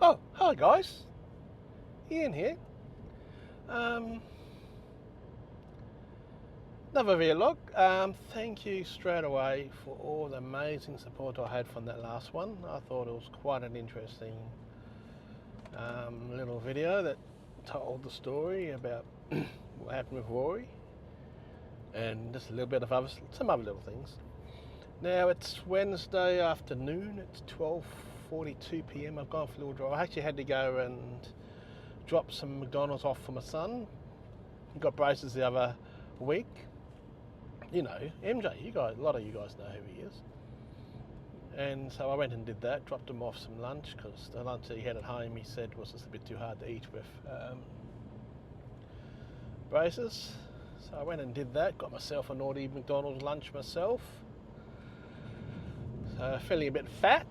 Oh, hi guys, Ian here. Another vlog. Thank you straight away for all the amazing support I had from that last one. I thought it was quite an interesting little video that told the story about what happened with Rory and just a little bit of some other little things. Now it's Wednesday afternoon, it's 12:42 p.m. I've gone for a little drive. I actually had to go and drop some McDonald's off for my son. He got braces the other week. You know, MJ, a lot of you guys know who he is. And so I went and did that, dropped him off some lunch, because the lunch that he had at home, he said, was just a bit too hard to eat with braces. So I went and did that, got myself a naughty McDonald's lunch myself. So feeling a bit fat,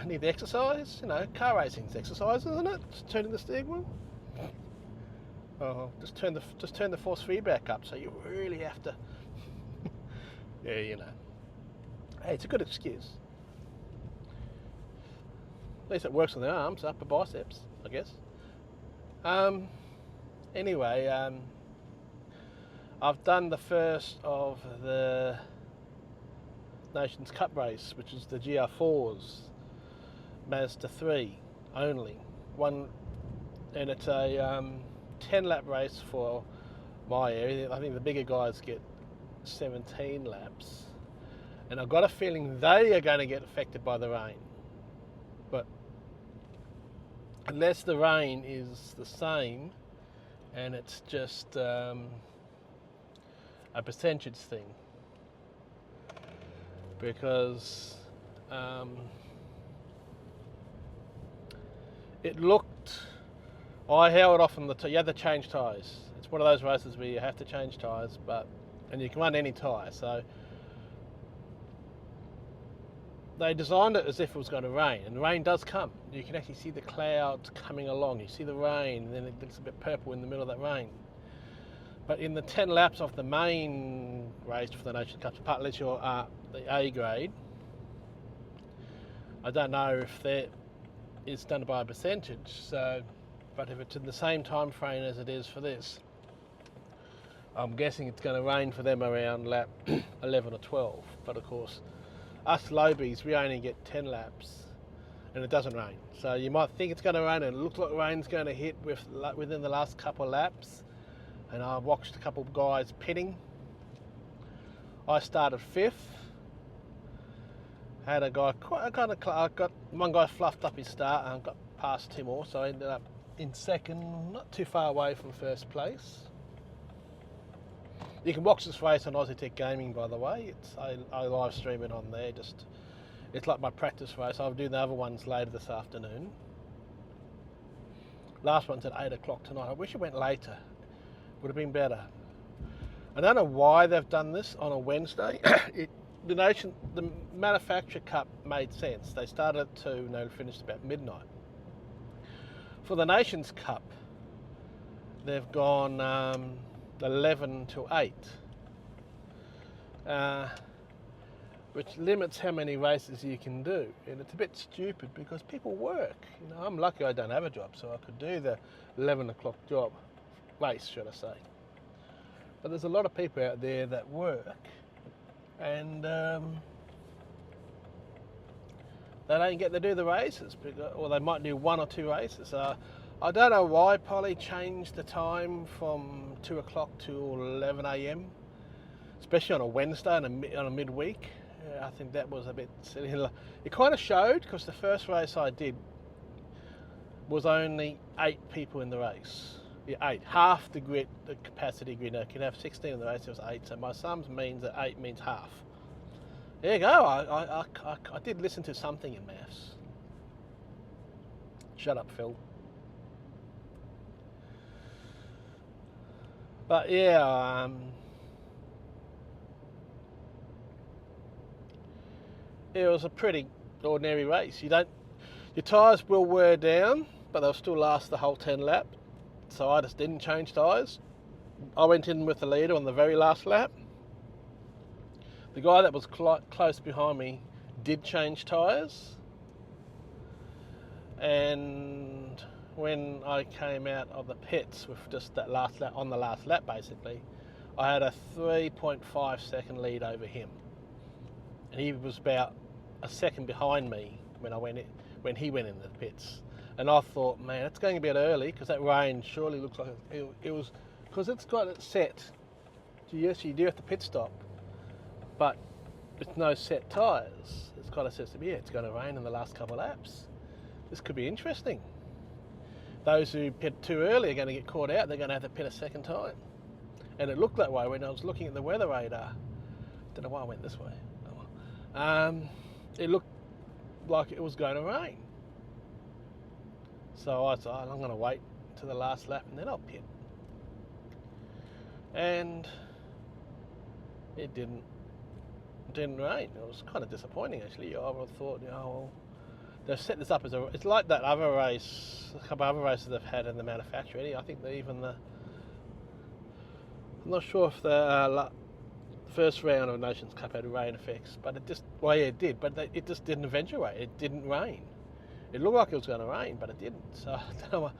need the exercise. You know, car racing's exercise, isn't it? Just turning the steering wheel. Oh, just turn the force feedback up, so you really have to. Yeah, you know. Hey, it's a good excuse. At least it works on the arms, upper biceps, I guess. Anyway, I've done the first of the Nations Cup race, which is the GR4's Mazda 3 only. And it's a 10-lap race for my area. I think the bigger guys get 17 laps. And I've got a feeling they are going to get affected by the rain. But unless the rain is the same and it's just a percentage thing, because it looked, I held off on you had to change tyres. It's one of those races where you have to change tyres, and you can run any tyre. So they designed it as if it was going to rain, and the rain does come. You can actually see the clouds coming along. You see the rain, and then it looks a bit purple in the middle of that rain. But in the 10 laps of the main race for the Nations Cup, apart unless you're the A grade, I don't know if that is done by a percentage. So, but if it's in the same time frame as it is for this, I'm guessing it's going to rain for them around lap 11 or 12. But of course, us lowbies, we only get 10 laps, and it doesn't rain. So you might think it's going to rain, and it looks like rain's going to hit within the last couple of laps. And I watched a couple of guys pitting. I started 5th. Had a guy, I got one guy fluffed up his start and got past him also. I ended up in 2nd, not too far away from 1st place. You can watch this race on Ozzietech Gaming, by the way. I live stream it on there. It's like my practice race. I'll do the other ones later this afternoon. Last one's at 8 o'clock tonight. I wish it went later. Would have been better. I don't know why they've done this on a Wednesday. The Manufacturer Cup made sense. They started at 2 and they finished about midnight. For the Nations Cup, they've gone 11 to 8, which limits how many races you can do. And it's a bit stupid because people work. You know, I'm lucky I don't have a job, so I could do the 11 o'clock job. Race, should I say. But there's a lot of people out there that work, and they don't get to do the races, or they might do 1 or 2 races. I don't know why Polly changed the time from 2 o'clock to 11 a.m, especially on a Wednesday on a midweek. I think that was a bit silly. It kind of showed, because the first race I did was only 8 people in the race. Yeah, 8, half the capacity grid. Now, you can have 16 in the race, it was 8, so my sums means that 8 means half. There you go, I did listen to something in maths. Shut up, Phil. But yeah, it was a pretty ordinary race. Your tyres will wear down, but they'll still last the whole 10 lap. So I just didn't change tyres. I went in with the leader on the very last lap. The guy that was close behind me did change tyres. And when I came out of the pits with just that last lap, on the last lap basically, I had a 3.5 second lead over him, and he was about a second behind me when he went in the pits. And I thought, man, it's going a bit early because that rain surely looks like it was, because it's got it set. Yes, you do have to pit stop, but with no set tyres, it's kind of says to me, yeah, it's going to rain in the last couple of laps. This could be interesting. Those who pit too early are going to get caught out. They're going to have to pit a second time. And it looked that way when I was looking at the weather radar. Don't know why I went this way. It looked like it was going to rain. So I thought, I'm going to wait to the last lap and then I'll pit. And it didn't rain. It was kind of disappointing actually. I would have thought, well, they've set this up as it's like that other race, a couple of other races they've had in the manufacturer. I think I'm not sure if the first round of Nations Cup had rain effects, but it just, well, yeah, it did, but it just didn't eventuate. It didn't rain. It looked like it was going to rain, but it didn't. So I don't know what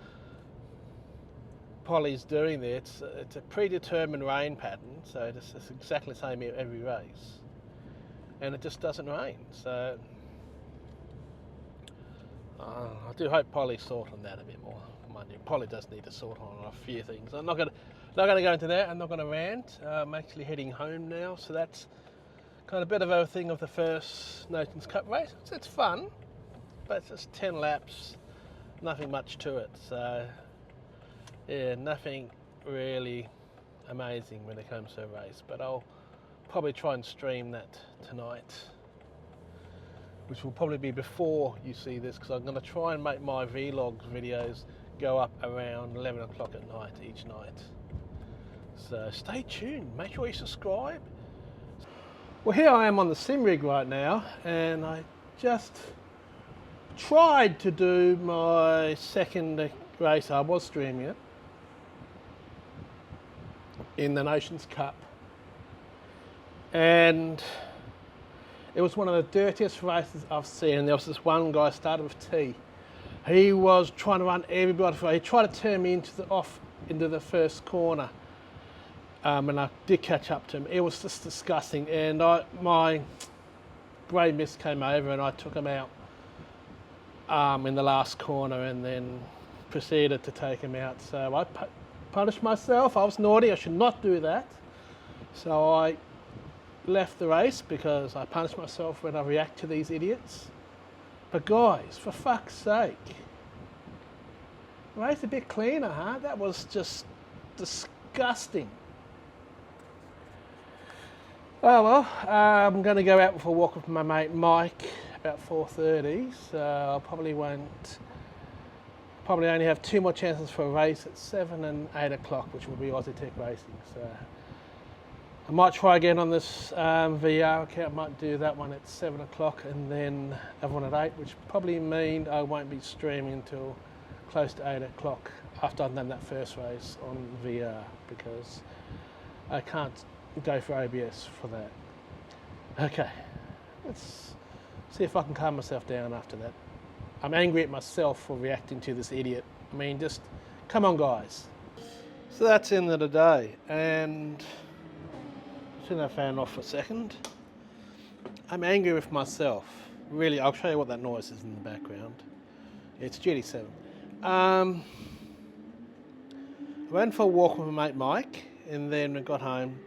Polly's doing there. It's a predetermined rain pattern, so it's exactly the same every race, and it just doesn't rain. So I do hope Polly sort on that a bit more. Mind you, Polly does need to sort on a few things. I'm not going to go into that. I'm not going to rant. I'm actually heading home now, so that's kind of a bit of a thing of the first Nations Cup race. It's fun, but it's just 10 laps, nothing much to it. So yeah, nothing really amazing when it comes to a race. But I'll probably try and stream that tonight, which will probably be before you see this, because I'm going to try and make my vlogs videos go up around 11 o'clock at night each night. So stay tuned, make sure you subscribe. Well, here I am on the sim rig right now, and I just tried to do my second race. I was streaming it in the Nations Cup, and it was one of the dirtiest races I've seen. And there was this one guy started with T. He was trying to run everybody through. He tried to turn me into the first corner, and I did catch up to him. It was just disgusting, and my brain mist came over, and I took him out in the last corner, and then proceeded to take him out. So I punished myself. I was naughty. I should not do that. So I left the race because I punish myself when I react to these idiots. But guys, for fuck's sake, race a bit cleaner, huh? That was just disgusting. Oh well, I'm going to go out for a walk with my mate Mike about 4:30, so I'll probably only have 2 more chances for a race at 7 and 8 o'clock, which will be Ozzietech Racing. So I might try again on this VR account. I might do that one at 7 o'clock and then have one at 8, which probably mean I won't be streaming until close to 8 o'clock after I've done that first race on VR, because I can't go for OBS for that. Okay, let's see if I can calm myself down after that. I'm angry at myself for reacting to this idiot. I mean, just come on, guys. So that's the end of the day, and turn that fan off for a second. I'm angry with myself. Really, I'll show you what that noise is in the background. It's GT7. I went for a walk with my mate Mike, and then I got home.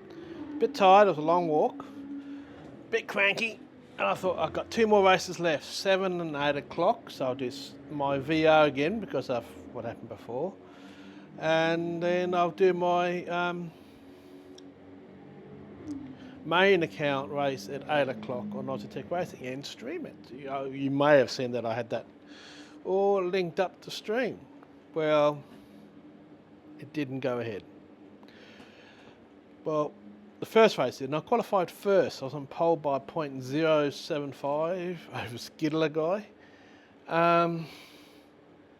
A bit tired, it was a long walk. A bit cranky, and I thought I've got 2 more races left, 7 and 8 o'clock, so I'll do my VR again because of what happened before. And then I'll do my main account race at 8 o'clock on Ozzietech Racing and stream it. You may have seen that I had that all linked up to stream. Well, it didn't go ahead. Well, the first race did, and I qualified first. I was on pole by 0.075 over Skiddler guy.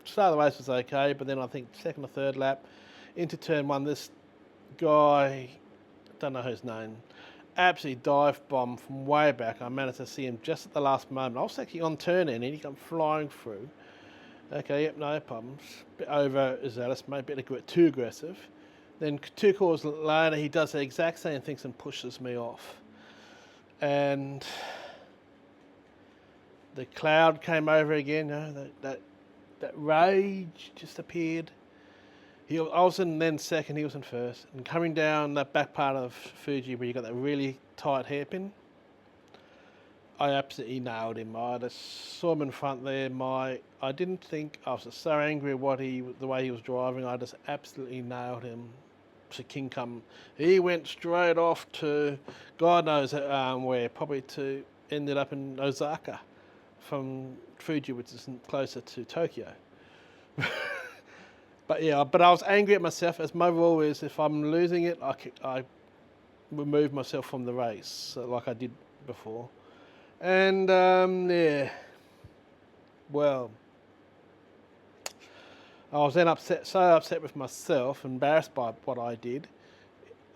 Start of the race was okay, but then I think second or third lap into turn 1, this guy, don't know his name, absolutely dive bomb from way back. I managed to see him just at the last moment. I was actually on turn in and he came flying through, Okay, yep, no problems. Bit overzealous, maybe a bit too aggressive. Then 2 calls later, he does the exact same things and pushes me off. And the cloud came over again. You know, that rage just appeared. I was in then second, he was in first. And coming down that back part of Fuji where you got that really tight hairpin, I absolutely nailed him. I just saw him in front there. I didn't think, I was just so angry at the way he was driving. I just absolutely nailed him to King Come. He went straight off to God knows where, probably ended up in Osaka from Fuji, which is closer to Tokyo. But yeah, I was angry at myself, as my rule is if I'm losing it, I remove myself from the race, like I did before. And yeah, well, I was then so upset with myself, embarrassed by what I did.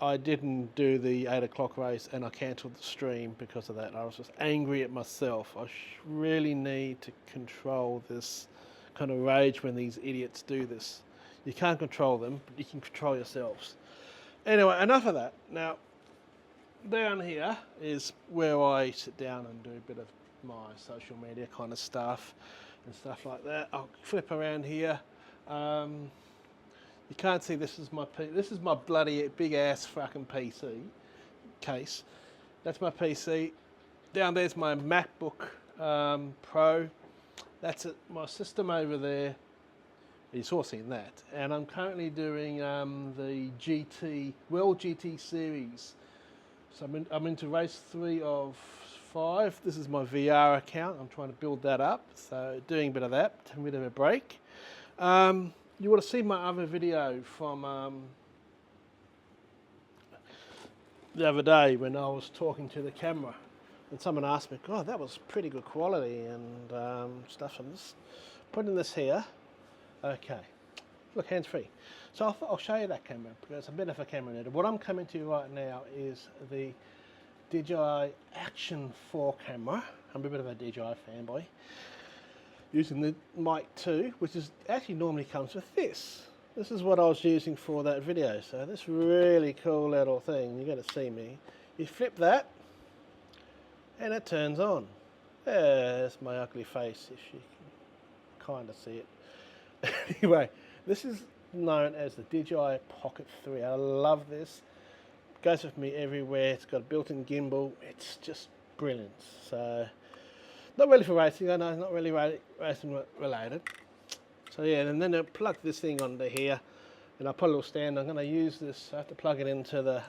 I didn't do the 8 o'clock race and I cancelled the stream because of that. I was just angry at myself. I really need to control this kind of rage when these idiots do this. You can't control them, but you can control yourselves. Anyway, enough of that. Now, down here is where I sit down and do a bit of my social media kind of stuff and stuff like that. I'll flip around here. You can't see this is my bloody big ass fucking PC case. That's my PC. Down there's my MacBook Pro. That's it. My system over there. You've all seen that. And I'm currently doing the World GT Series. So I'm into race 3 of 5. This is my VR account. I'm trying to build that up. So doing a bit of that, taking a bit of a break. You would have seen my other video from the other day when I was talking to the camera. And someone asked me, God, that was pretty good quality and stuff. I'm just putting this here. Okay. Look, hands-free. So I'll show you that camera because it's a bit of a camera nerd. What I'm coming to right now is the DJI Action 4 camera. I'm a bit of a DJI fanboy. Using the Mic 2, which is actually normally comes with this. This is what I was using for that video. So this really cool little thing, you're going to see me. You flip that, and it turns on. There's my ugly face, if you can kind of see it. Anyway, this is known as the DJI Pocket 3. I love this. It goes with me everywhere. It's got a built-in gimbal. It's just brilliant. So, not really for racing. I know it's not really racing related. So yeah, and then I plug this thing onto here, and I put a little stand. I'm going to use this. I have to plug it into the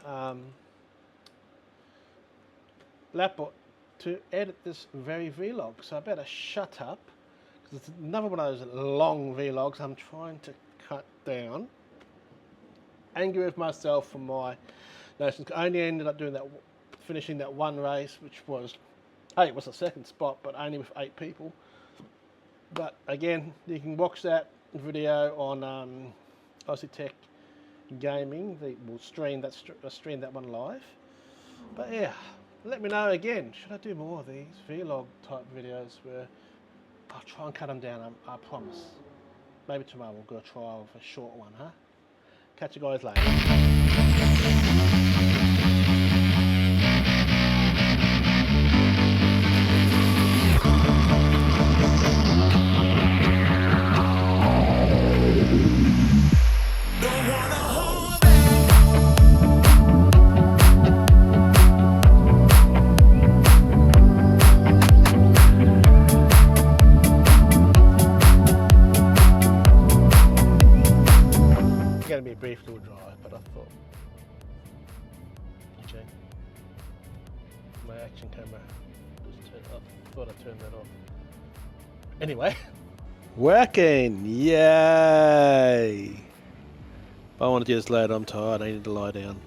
laptop to edit this very vlog. So I better shut up. It's another one of those long vlogs I'm trying to cut down. Angry with myself for my notions. I only ended up doing that, finishing that one race, which was, hey, it was a second spot, but only with 8 people. But again, you can watch that video on Ozzietech Gaming. We'll stream that one live. But yeah, let me know again. Should I do more of these vlog type videos where I'll try and cut them down, I promise. Maybe tomorrow we'll go try of a short one, huh? Catch you guys later. Going to be a brief little drive, but I thought, okay, my action camera just turned off. Thought I turned that off. Anyway, working, yay! I want to do this later. I'm tired. I need to lie down.